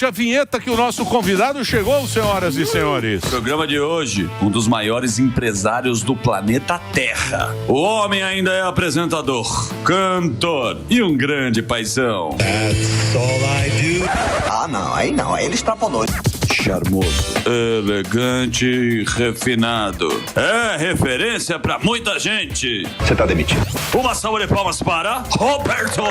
A vinheta que o nosso convidado chegou, senhoras e senhores. Programa de hoje, um dos maiores empresários do planeta Terra. O homem ainda é apresentador, cantor e um grande paizão. That's all I do. Ah, não, aí ele extrapolou. Charmoso, elegante e refinado. É referência pra muita gente. Você tá demitido. Uma salva de palmas para Roberto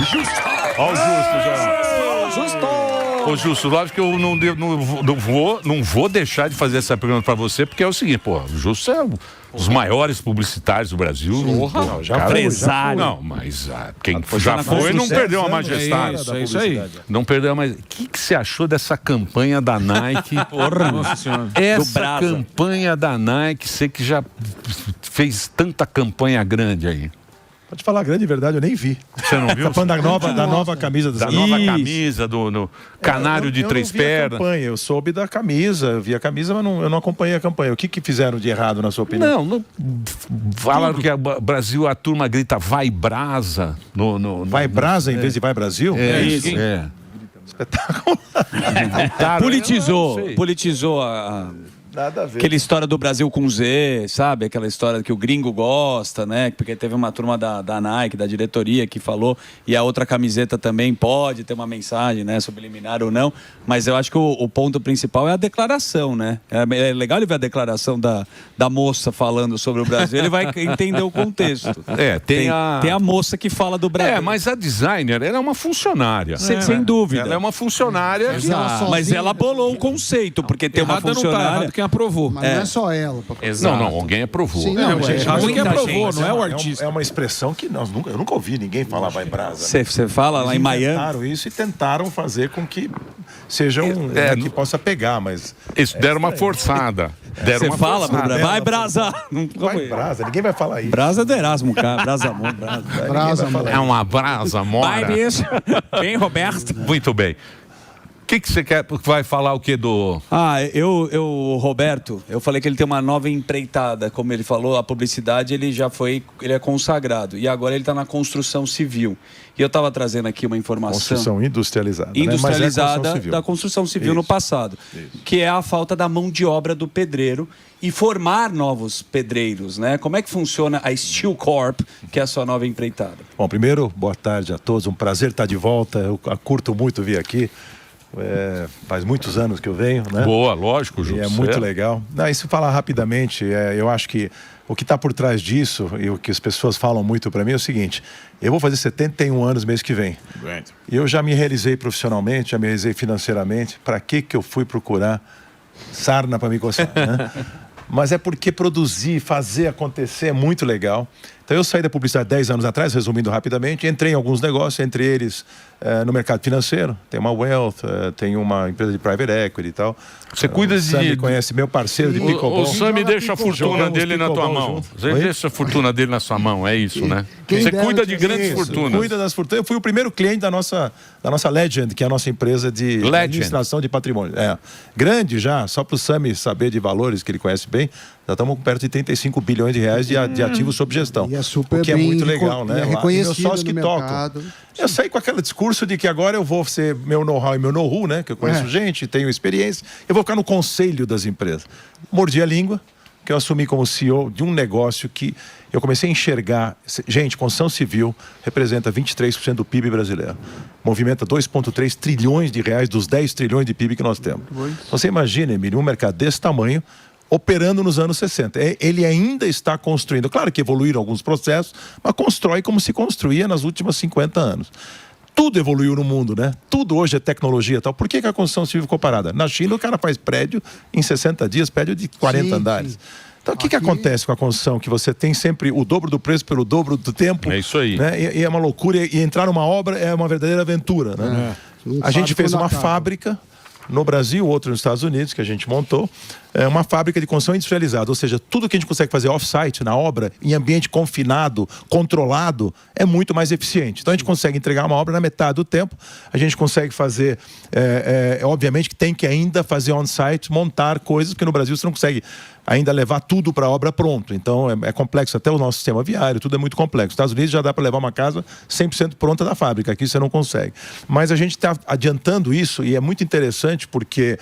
Justo. Ó o Justo já. Justo. Ô, Justo, lógico que eu não vou deixar de fazer essa pergunta pra você, porque é o seguinte, pô, o Justo é um dos maiores publicitários do Brasil. Já empresário. Não, mas quem já foi não perdeu a majestade. É isso aí. Não perdeu a majestade. O que você achou dessa campanha da Nike? Porra, nossa senhora. Essa campanha da Nike, você que já fez tanta campanha grande aí. Pode falar a grande verdade, eu nem vi. Você não viu? Da nova camisa da nova camisa, do canário de três pernas. Eu soube da camisa, eu vi a camisa, mas eu não acompanhei a campanha. O que fizeram de errado, na sua opinião? Não falaram que o Brasil, a turma grita vai brasa. Vai brasa em vez de vai Brasil? É isso. É. Espetáculo. Politizou a... Nada a ver. Aquela história do Brasil com Z, sabe? Aquela história que o gringo gosta, né? Porque teve uma turma da Nike, da diretoria, que falou, e a outra camiseta também pode ter uma mensagem, né? Subliminar ou não. Mas eu acho que o ponto principal é a declaração, né? É legal ele ver a declaração da moça falando sobre o Brasil, ele vai entender o contexto. Tem a moça que fala do Brasil. Mas a designer, ela é uma funcionária. Sem dúvida. Ela é uma funcionária. Mas ela bolou o conceito, porque tem uma funcionária... Quem aprovou. Mas não é só ela. Não, alguém aprovou. Sim, alguém aprovou, não é o artista. É uma expressão que eu nunca ouvi ninguém falar vai brasa. Você fala lá em Miami. Tentaram isso e tentaram fazer com que seja que possa pegar, mas... Isso, deram uma forçada. Você fala, vai brasa. Vai brasa, ninguém vai falar isso. Brasa do Erasmo, cara. Brasa amor, brasa. É uma brasa, mora. Vai, bicho. Bem, Roberto. Muito bem. O que você quer? Vai falar o que do... Roberto, eu falei que ele tem uma nova empreitada, como ele falou, a publicidade ele é consagrado. E agora ele está na construção civil. E eu estava trazendo aqui uma informação... Construção industrializada. Industrializada da construção civil no passado. Isso. Que é a falta da mão de obra do pedreiro e formar novos pedreiros, né? Como é que funciona a Steel Corp, que é a sua nova empreitada? Bom, primeiro, boa tarde a todos. Um prazer estar de volta. Eu curto muito vir aqui. Faz muitos anos que eu venho, né? Boa, lógico, Júlio. E é muito legal. E se falar rapidamente, eu acho que o que está por trás disso, e o que as pessoas falam muito para mim, é o seguinte: eu vou fazer 71 anos mês que vem. E eu já me realizei profissionalmente, já me realizei financeiramente. Para que eu fui procurar sarna para me coçar, né? Mas é porque produzir, fazer acontecer é muito legal. Então eu saí da publicidade 10 anos atrás, resumindo rapidamente, entrei em alguns negócios, entre eles no mercado financeiro. Tem uma Wealth, tem uma empresa de private equity e tal. Você cuida de... Sam conhece meu parceiro de pickleball. O Sam deixa a fortuna dele na tua mão. Você deixa a fortuna dele na sua mão, é isso, né? Você cuida de grandes fortunas. Cuida das fortunas. Eu fui o primeiro cliente da nossa Legend, que é a nossa empresa de administração de patrimônio. Grande já, só para o Sam saber de valores, que ele conhece bem, já estamos perto de 35 bilhões de reais de ativos sob gestão. E é super o que é muito legal, né? É reconhecido meus sócios que tocam. Eu saí com aquele discurso de que agora eu vou ser meu know-how e meu know-who, né? Que eu conheço gente, tenho experiência. Eu vou ficar no conselho das empresas. Mordi a língua, que eu assumi como CEO de um negócio que eu comecei a enxergar. Gente, construção civil representa 23% do PIB brasileiro. Movimenta 2,3 trilhões de reais dos 10 trilhões de PIB que nós temos. Você imagina, Emílio, um mercado desse tamanho operando nos anos 60. Ele ainda está construindo. Claro que evoluíram alguns processos, mas constrói como se construía nas últimas 50 anos. Tudo evoluiu no mundo, né? Tudo hoje é tecnologia e tal. Por que a construção civil ficou parada? Na China, o cara faz prédio em 60 dias, prédio de 40 andares. Sim. Então, o que acontece com a construção? Que você tem sempre o dobro do preço pelo dobro do tempo. É isso aí. Né? E é uma loucura. E entrar numa obra é uma verdadeira aventura, né? A gente fez uma fábrica no Brasil, outro nos Estados Unidos, que a gente montou, uma fábrica de construção industrializada, ou seja, tudo que a gente consegue fazer off-site, na obra, em ambiente confinado, controlado, é muito mais eficiente. Então a gente consegue entregar uma obra na metade do tempo, a gente consegue fazer, obviamente que tem que ainda fazer on-site, montar coisas, porque no Brasil você não consegue ainda levar tudo para a obra pronto. Então é complexo, até o nosso sistema viário, tudo é muito complexo. Nos Estados Unidos já dá para levar uma casa 100% pronta da fábrica, aqui você não consegue. Mas a gente está adiantando isso e é muito interessante porque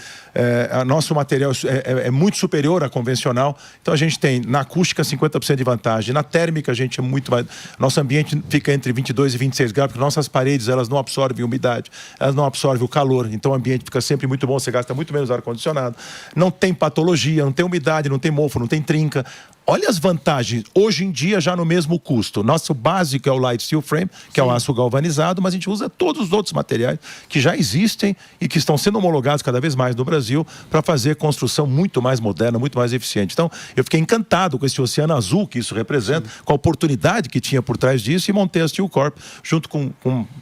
nosso material é muito superior à convencional. Então a gente tem na acústica 50% de vantagem, na térmica a gente é muito mais... Nosso ambiente fica entre 22 e 26 graus, porque nossas paredes elas não absorvem umidade, elas não absorvem o calor, então o ambiente fica sempre muito bom, você gasta muito menos ar-condicionado, não tem patologia, não tem umidade, não tem mofo, não tem trinca. Olha as vantagens, hoje em dia já no mesmo custo. Nosso básico é o Light Steel Frame, que é o aço galvanizado, mas a gente usa todos os outros materiais que já existem e que estão sendo homologados cada vez mais no Brasil para fazer construção muito mais moderna, muito mais eficiente. Então, eu fiquei encantado com esse oceano azul que isso representa, com a oportunidade que tinha por trás disso e montei a Steel Corp, junto com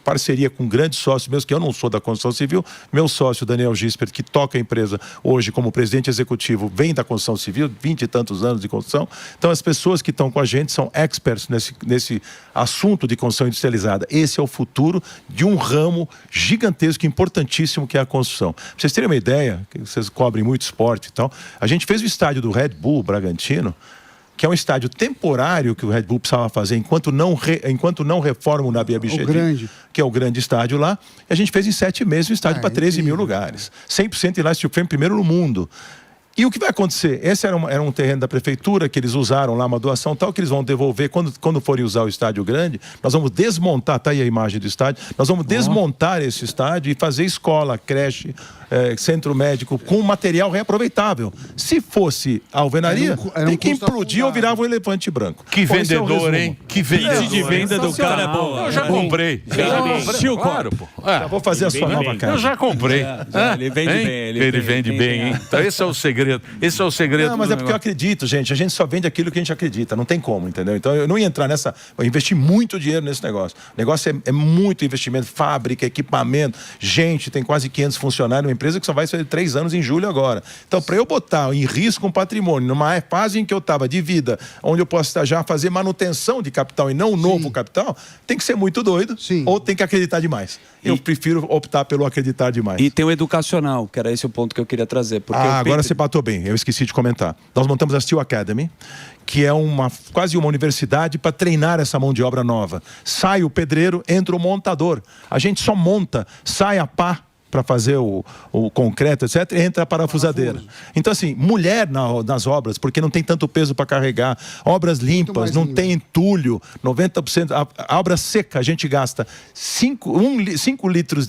parceria com grandes sócios meus, que eu não sou da construção civil, meu sócio Daniel Gisper, que toca a empresa hoje como presidente executivo, vem da construção civil, 20 e tantos anos de construção. Então as pessoas que estão com a gente são experts nesse assunto de construção industrializada. Esse é o futuro de um ramo gigantesco, importantíssimo, que é a construção. Para vocês terem uma ideia, que vocês cobrem muito esporte e tal, a gente fez o estádio do Red Bull Bragantino, que é um estádio temporário que o Red Bull precisava fazer enquanto não reforma o Nabi Abichedi, que é o grande estádio lá. E a gente fez em 7 meses um estádio para 13 mil lugares. 100% Elastic Frame, primeiro no mundo. E o que vai acontecer? Esse era um terreno da prefeitura que eles usaram lá, uma doação tal, que eles vão devolver quando forem usar o estádio grande. Nós vamos desmontar, tá aí a imagem do estádio, nós vamos desmontar esse estádio e fazer escola, creche, centro médico com material reaproveitável. Se fosse alvenaria, tem que implodir ou virava um elefante branco. Que vendedor, hein? Que vendedor. De venda do cara é boa. Eu já comprei. Claro, pô. Já vou fazer a sua nova casa. Eu já comprei. Ele vende bem. Ele vende bem, hein? Então esse é o segredo. Esse é o segredo. Não, mas é porque eu acredito, gente. A gente só vende aquilo que a gente acredita. Não tem como, entendeu? Então eu não ia entrar nessa... Eu investi muito dinheiro nesse negócio. O negócio é muito investimento. Fábrica, equipamento, gente. Tem quase 500 funcionários. Uma empresa que só vai fazer 3 anos em julho agora. Então, para eu botar em risco um patrimônio, numa fase em que eu estava de vida, onde eu posso já fazer manutenção de capital e não um novo capital, tem que ser muito doido. Ou tem que acreditar demais. Eu prefiro optar pelo acreditar demais. E tem o educacional, que era esse o ponto que eu queria trazer. Porque agora você bateu bem, eu esqueci de comentar. Nós montamos a Steel Academy, que é quase uma universidade para treinar essa mão de obra nova. Sai o pedreiro, entra o montador. A gente só monta, sai a pá para fazer o concreto, etc., entra a parafusadeira. Então, assim, mulher nas obras, porque não tem tanto peso para carregar, obras limpas, não tem entulho, 90%, a obra seca, a gente gasta 5 litros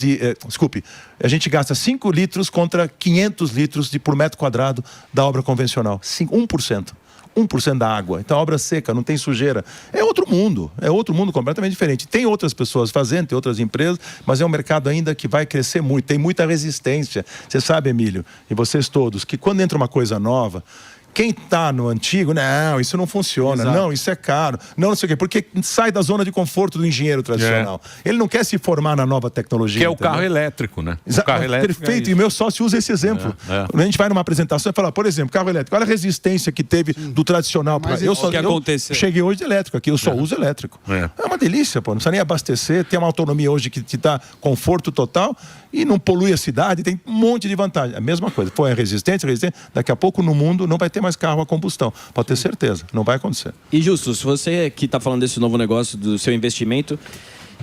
a gente gasta 5 litros contra 500 litros por metro quadrado da obra convencional. 1%. 1% da água. Então, a obra seca, não tem sujeira. É outro mundo completamente diferente. Tem outras pessoas fazendo, tem outras empresas, mas é um mercado ainda que vai crescer muito. Tem muita resistência. Você sabe, Emílio, e vocês todos, que quando entra uma coisa nova, quem está no antigo, não, isso não funciona, não, isso é caro, não sei o quê, porque sai da zona de conforto do engenheiro tradicional. Ele não quer se formar na nova tecnologia. Que é o carro elétrico, né? O carro elétrico. Perfeito, e meu sócio usa esse exemplo. A gente vai numa apresentação e fala, por exemplo, carro elétrico, olha a resistência que teve do tradicional. Eu cheguei hoje de elétrico aqui, eu só uso elétrico. É uma delícia, pô, não precisa nem abastecer, tem uma autonomia hoje que te dá conforto total e não polui a cidade, tem um monte de vantagem. A mesma coisa, foi a resistência, daqui a pouco no mundo não vai ter mais carro a combustão. Pode ter certeza, não vai acontecer. E Justus, você que está falando desse novo negócio, do seu investimento,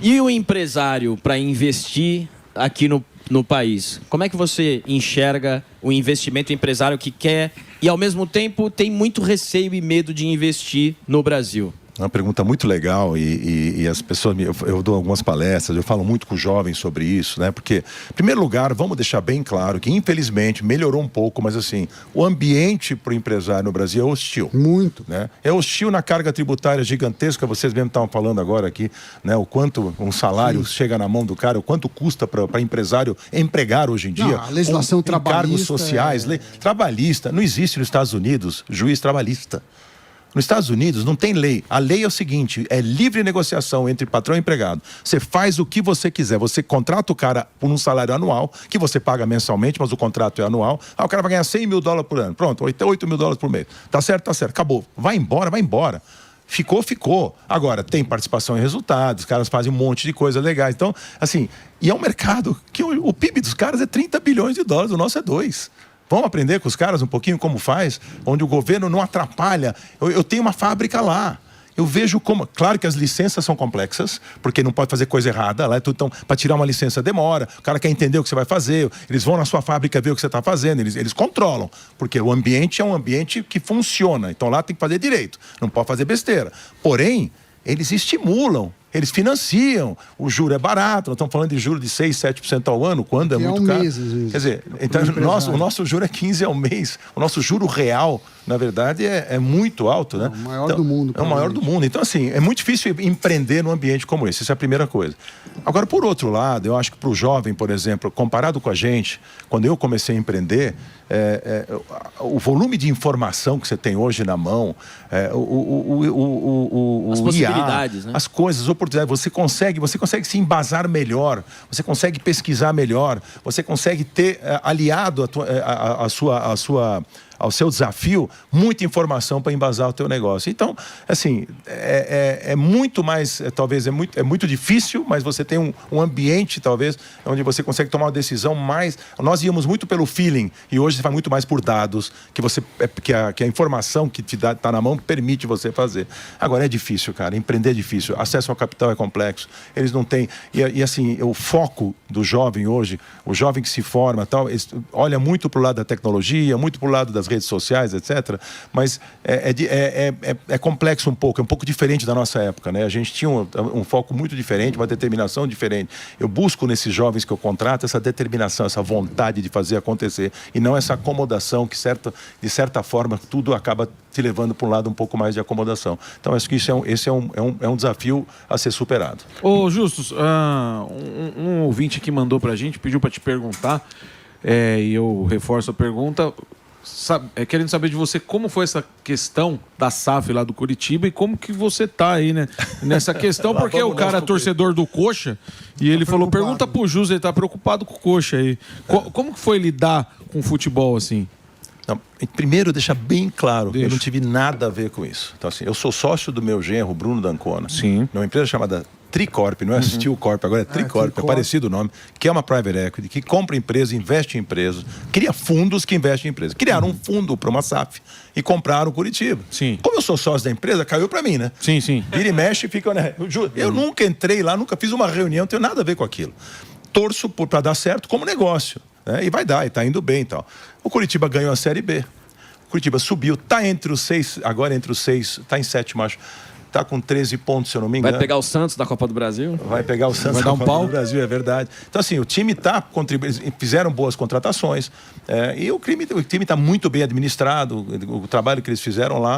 e o empresário para investir aqui no país, como é que você enxerga o investimento empresário que quer e ao mesmo tempo tem muito receio e medo de investir no Brasil? É uma pergunta muito legal e as pessoas... Eu dou algumas palestras, eu falo muito com os jovens sobre isso, né? Porque, em primeiro lugar, vamos deixar bem claro que, infelizmente, melhorou um pouco, mas assim, o ambiente para o empresário no Brasil é hostil. Muito. Né? É hostil na carga tributária gigantesca, vocês mesmo estavam falando agora aqui, né? O quanto um salário chega na mão do cara, o quanto custa para empresário empregar hoje em dia. Não, a legislação trabalhista... Cargos sociais, lei trabalhista. Não existe nos Estados Unidos juiz trabalhista. Nos Estados Unidos não tem lei. A lei é o seguinte, é livre negociação entre patrão e empregado. Você faz o que você quiser. Você contrata o cara por um salário anual, que você paga mensalmente, mas o contrato é anual. O cara vai ganhar $100 mil por ano. Pronto, $8 mil por mês. Tá certo, acabou. Vai embora. Ficou. Agora, tem participação em resultados, os caras fazem um monte de coisa legal. Então, assim, e é um mercado que o PIB dos caras é $30 bilhões, o nosso é 2. Vamos aprender com os caras um pouquinho como faz, onde o governo não atrapalha. Eu tenho uma fábrica lá. Eu vejo como... Claro que as licenças são complexas, porque não pode fazer coisa errada. Lá é tudo, então, para tirar uma licença demora. O cara quer entender o que você vai fazer. Eles vão na sua fábrica ver o que você está fazendo. Eles controlam. Porque o ambiente é um ambiente que funciona. Então lá tem que fazer direito. Não pode fazer besteira. Porém, eles estimulam. Eles financiam, o juro é barato, nós estamos falando de juro de 6%, 7% ao ano, quando é muito caro. Mês, às vezes. Quer dizer, então, o nosso juro é 15 ao mês. O nosso juro real, na verdade, é muito alto, né? É o maior do mundo. É o maior do mundo. Então, assim, é muito difícil empreender num ambiente como esse. Essa é a primeira coisa. Agora, por outro lado, eu acho que para o jovem, por exemplo, comparado com a gente, quando eu comecei a empreender, o volume de informação que você tem hoje na mão, as possibilidades, IA, né? as coisas, as oportunidades, você consegue se embasar melhor, você consegue pesquisar melhor, você consegue ter aliado ao seu desafio, muita informação para embasar o teu negócio. Então, assim, é muito mais, talvez, é muito difícil, mas você tem um ambiente, talvez, onde você consegue tomar uma decisão mais... Nós íamos muito pelo feeling, e hoje você vai muito mais por dados, que a informação que está na mão permite você fazer. Agora, é difícil, cara, empreender é difícil, acesso ao capital é complexo, eles não têm... E assim, o foco do jovem hoje, o jovem que se forma, tal, olha muito para o lado da tecnologia, muito para o lado das redes sociais, etc. Mas é complexo um pouco, é um pouco diferente da nossa época, né? A gente tinha um foco muito diferente, uma determinação diferente. Eu busco nesses jovens que eu contrato essa determinação, essa vontade de fazer acontecer e não essa acomodação que, de certa forma, tudo acaba te levando para um lado um pouco mais de acomodação. Então, acho que esse é um desafio a ser superado. Ô, Justus, um ouvinte aqui mandou pra gente, pediu para te perguntar, e eu reforço a pergunta, querendo saber de você como foi essa questão da SAF lá do Curitiba e como que você tá aí, né, nessa questão, porque o cara é torcedor do Coxa e ele falou, pergunta pro Jus, ele tá preocupado com o Coxa aí. Como que foi lidar com o futebol assim? Não, primeiro, deixar bem claro, eu não tive nada a ver com isso. Então, assim, eu sou sócio do meu genro, Bruno D'Ancona. Sim. Numa empresa chamada Tricorp, não é Steel Corp, agora é Tricorp, é parecido o nome, que é uma private equity, que compra empresa, investe em empresas, cria fundos que investem em empresas. Criaram um fundo para uma SAF e compraram o Curitiba. Sim. Como eu sou sócio da empresa, caiu para mim, né? Sim, sim. Vira e mexe e fica... Né? Eu nunca entrei lá, nunca fiz uma reunião, não tenho nada a ver com aquilo. Torço para dar certo como negócio, né? E vai dar, e tá indo bem e tal. O Curitiba ganhou a Série B. O Curitiba subiu, tá entre os 6, agora entre os 6, tá em 7º, acho. Tá com 13 pontos, se eu não me engano. Vai pegar o Santos da Copa do Brasil? Vai pegar o Santos da Copa do Brasil, é verdade. Então, assim, o time tá contribuindo, fizeram boas contratações, e o time está muito bem administrado, o trabalho que eles fizeram lá